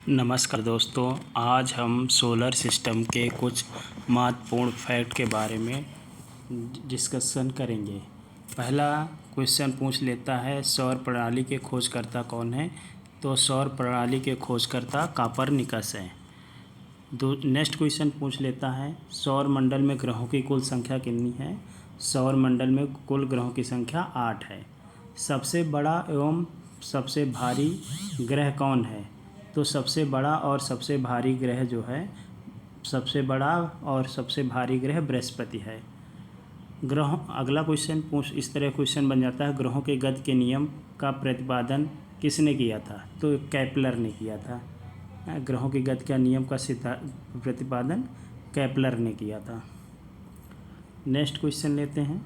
नमस्कार दोस्तों, आज हम सोलर सिस्टम के कुछ महत्वपूर्ण फैक्ट के बारे में डिस्कशन करेंगे। पहला क्वेश्चन पूछ लेता है, सौर प्रणाली के खोजकर्ता कौन है? तो सौर प्रणाली के खोजकर्ता कोपरनिकस हैं। नेक्स्ट क्वेश्चन पूछ लेता है, सौर मंडल में ग्रहों की कुल संख्या कितनी है? सौर मंडल में कुल ग्रहों की संख्या 8 है। सबसे बड़ा एवं सबसे भारी ग्रह कौन है? तो सबसे बड़ा और सबसे भारी ग्रह जो है, सबसे बड़ा और सबसे भारी ग्रह बृहस्पति है। ग्रहों अगला क्वेश्चन इस तरह क्वेश्चन बन जाता है, ग्रहों के गति के नियम का प्रतिपादन किसने किया था? तो केपलर ने किया था। ग्रहों की गति का नियम का प्रतिपादन केपलर ने किया था। नेक्स्ट क्वेश्चन लेते हैं,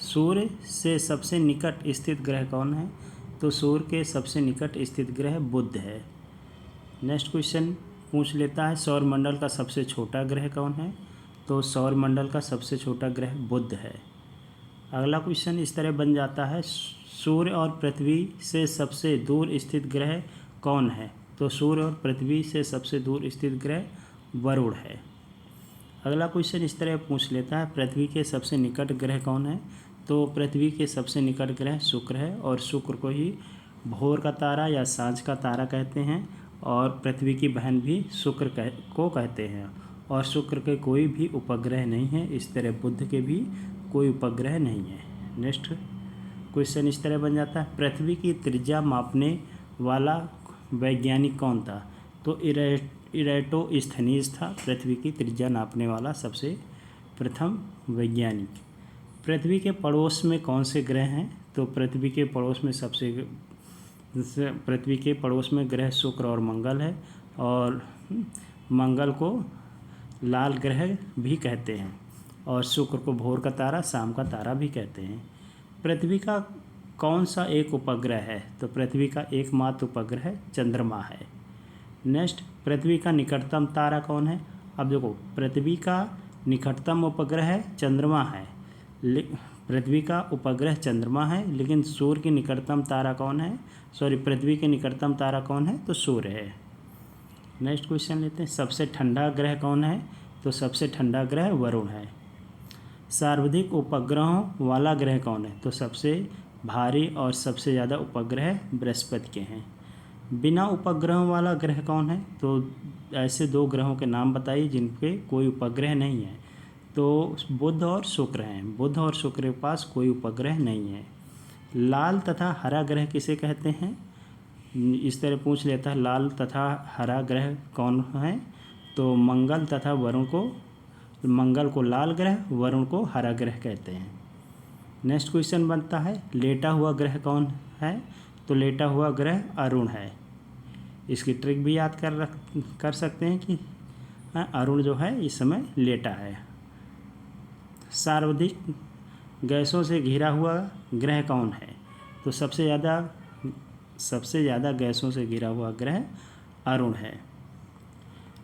सूर्य से सबसे निकट स्थित ग्रह कौन है? तो सूर्य के सबसे निकट स्थित ग्रह बुध है। नेक्स्ट क्वेश्चन पूछ लेता है, सौर मंडल का सबसे छोटा ग्रह कौन है? तो सौर मंडल का सबसे छोटा ग्रह बुध है। अगला क्वेश्चन इस तरह बन जाता है, सूर्य और पृथ्वी से सबसे दूर स्थित ग्रह कौन है? तो सूर्य और पृथ्वी से सबसे दूर स्थित ग्रह वरुण है। अगला क्वेश्चन इस तरह पूछ लेता है, पृथ्वी के सबसे निकट ग्रह कौन है? तो पृथ्वी के सबसे निकट ग्रह शुक्र है, और शुक्र को ही भोर का तारा या सांझ का तारा कहते हैं, और पृथ्वी की बहन भी शुक्र को कहते हैं। और शुक्र के कोई भी उपग्रह नहीं है, इस तरह बुध के भी कोई उपग्रह नहीं है। नेक्स्ट क्वेश्चन इस तरह बन जाता है, पृथ्वी की त्रिज्या मापने वाला वैज्ञानिक कौन था? तो इरेटोस्थनीज था पृथ्वी की त्रिज्या नापने वाला सबसे प्रथम वैज्ञानिक। पृथ्वी के पड़ोस में कौन से ग्रह हैं? तो पृथ्वी के पड़ोस में ग्रह शुक्र और मंगल है, और मंगल को लाल ग्रह भी कहते हैं, और शुक्र को भोर का तारा, शाम का तारा भी कहते हैं। पृथ्वी का कौन सा एक उपग्रह है? तो पृथ्वी का एकमात्र उपग्रह चंद्रमा है। नेक्स्ट, पृथ्वी का निकटतम तारा कौन है? अब देखो, पृथ्वी का निकटतम उपग्रह चंद्रमा है, पृथ्वी का उपग्रह चंद्रमा है, लेकिन सूर्य की निकटतम तारा कौन है? पृथ्वी के निकटतम तारा कौन है? तो सूर्य है। नेक्स्ट क्वेश्चन लेते हैं, सबसे ठंडा ग्रह कौन है? तो सबसे ठंडा ग्रह वरुण है। सर्वाधिक उपग्रहों वाला ग्रह कौन है? तो सबसे भारी और सबसे ज़्यादा उपग्रह बृहस्पति के हैं। बिना उपग्रहों वाला ग्रह कौन है? तो ऐसे दो ग्रहों के नाम बताइए जिनके कोई उपग्रह नहीं है। तो बुध और शुक्र हैं। बुध और शुक्र के पास कोई उपग्रह नहीं है। लाल तथा हरा ग्रह किसे कहते हैं? इस तरह पूछ लेता है, लाल तथा हरा ग्रह कौन है? तो मंगल तथा वरुण को, मंगल को लाल ग्रह, वरुण को हरा ग्रह कहते हैं। नेक्स्ट क्वेश्चन बनता है, लेटा हुआ ग्रह कौन है? तो लेटा हुआ ग्रह अरुण है। इसकी ट्रिक भी याद कर सकते हैं कि अरुण जो है इस समय लेटा है। सर्वाधिक गैसों से घिरा हुआ ग्रह कौन है? तो सबसे ज़्यादा गैसों से घिरा हुआ ग्रह अरुण है।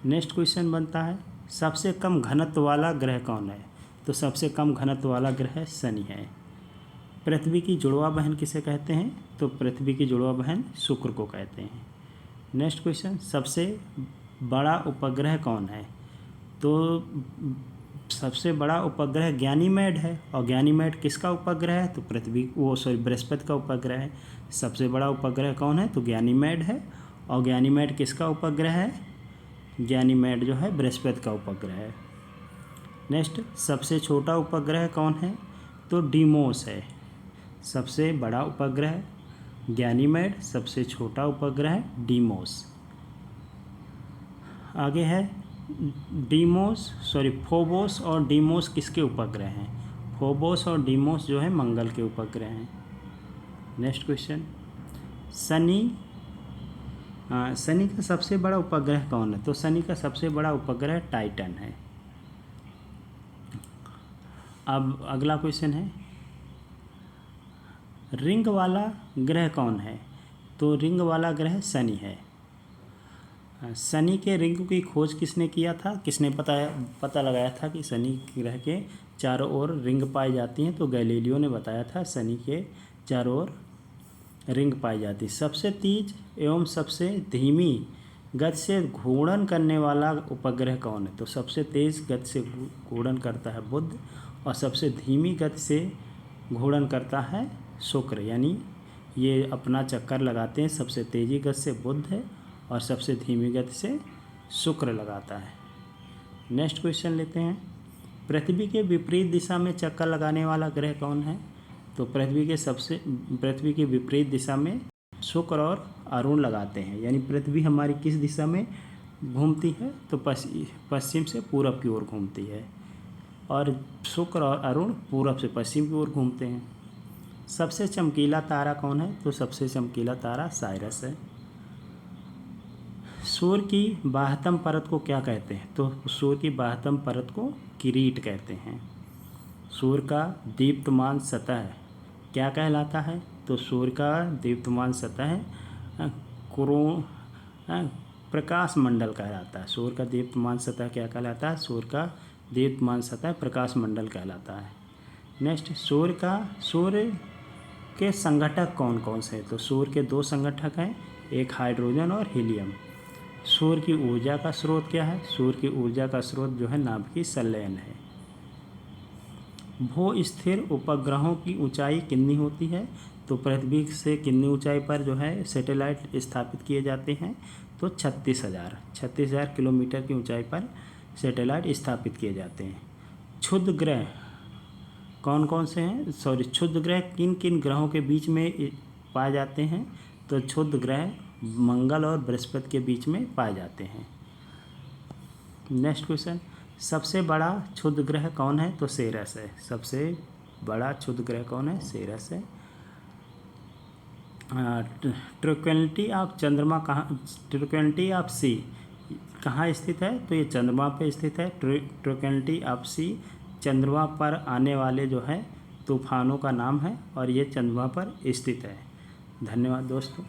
नेक्स्ट क्वेश्चन बनता है, सबसे कम घनत्व वाला ग्रह कौन है? तो सबसे कम घनत्व वाला ग्रह शनि है। पृथ्वी की जुड़वा बहन किसे कहते हैं? तो पृथ्वी की जुड़वा बहन शुक्र को कहते हैं। नेक्स्ट क्वेश्चन, सबसे बड़ा उपग्रह कौन है? तो सबसे बड़ा उपग्रह गैनीमेड है, और गैनीमेड किसका उपग्रह है? तो बृहस्पति का उपग्रह है। सबसे बड़ा उपग्रह कौन है? तो गैनीमेड है, और गैनीमेड किसका उपग्रह है? गैनीमेड जो है बृहस्पति का उपग्रह है। नेक्स्ट, सबसे छोटा उपग्रह कौन है? तो डीमोस है। सबसे बड़ा उपग्रह गैनीमेड, सबसे छोटा उपग्रह डीमोस। आगे है फोबोस और डीमोस किसके उपग्रह हैं? फोबोस और डीमोस जो है मंगल के उपग्रह हैं। नेक्स्ट क्वेश्चन, शनि का सबसे बड़ा उपग्रह कौन है? तो शनि का सबसे बड़ा उपग्रह टाइटन है। अब अगला क्वेश्चन है, रिंग वाला ग्रह कौन है? तो रिंग वाला ग्रह शनि है। शनि के रिंग की खोज किसने किया था? किसने पता लगाया था कि शनि ग्रह के चारों ओर रिंग पाई जाती हैं? तो गैलीलियो ने बताया था शनि के चारों ओर रिंग पाई जाती है। सबसे तेज एवं सबसे धीमी गति से घूर्णन करने वाला उपग्रह कौन है? तो सबसे तेज गति से घूर्णन करता है बुध और सबसे धीमी गति से घूर्णन करता है शुक्र। यानी ये अपना चक्कर लगाते हैं, सबसे तेजी गति से बुध है और सबसे धीमी गति से शुक्र लगाता है। नेक्स्ट क्वेश्चन लेते हैं, पृथ्वी के विपरीत दिशा में चक्कर लगाने वाला ग्रह कौन है? तो पृथ्वी के विपरीत दिशा में शुक्र और अरुण लगाते हैं। यानी पृथ्वी हमारी किस दिशा में घूमती है? तो पश्चिम से पूरब की ओर घूमती है और शुक्र और अरुण पूरब से पश्चिम की ओर घूमते हैं। सबसे चमकीला तारा कौन है? तो सबसे चमकीला तारा साइरस है। सूर्य की बाह्यतम परत को क्या कहते हैं? तो सूर्य की बाह्यतम परत को किरीट कहते हैं। सूर्य का दीप्तमान सतह क्या कहलाता है? तो सूर्य का दीप्तमान सतह प्रकाश मंडल कहलाता है। सूर्य का दीप्तमान सतह क्या कहलाता है? सूर्य का दीप्तमान सतह प्रकाश मंडल कहलाता है। नेक्स्ट, सूर्य के संघटक कौन कौन से हैं? तो सूर्य के 2 संघटक हैं, एक हाइड्रोजन और हीलियम। सूर्य की ऊर्जा का स्रोत क्या है? सूर्य की ऊर्जा का स्रोत जो है नाभिकीय संलयन है। भू स्थिर उपग्रहों की ऊंचाई कितनी होती है? तो पृथ्वी से कितनी ऊंचाई पर जो है सैटेलाइट स्थापित किए जाते हैं? तो 36,000 किलोमीटर की ऊंचाई पर सैटेलाइट स्थापित किए जाते हैं। क्षुद्र ग्रह कौन कौन से हैं? क्षुद्र ग्रह किन किन ग्रहों के बीच में पाए जाते हैं? तो क्षुद्र ग्रह मंगल और बृहस्पति के बीच में पाए जाते हैं। नेक्स्ट क्वेश्चन, सबसे बड़ा क्षुद्र ग्रह कौन है? तो सेरस है। सबसे बड़ा क्षुद्र ग्रह कौन है? सेरस है। ट्रैंक्विलिटी ऑफ चंद्रमा ट्रैंक्विलिटी ऑफ सी कहाँ स्थित है? तो ये चंद्रमा पर स्थित है। ट्रैंक्विलिटी ऑफ सी चंद्रमा पर आने वाले जो है तूफानों का नाम है और ये चंद्रमा पर स्थित है। धन्यवाद दोस्तों।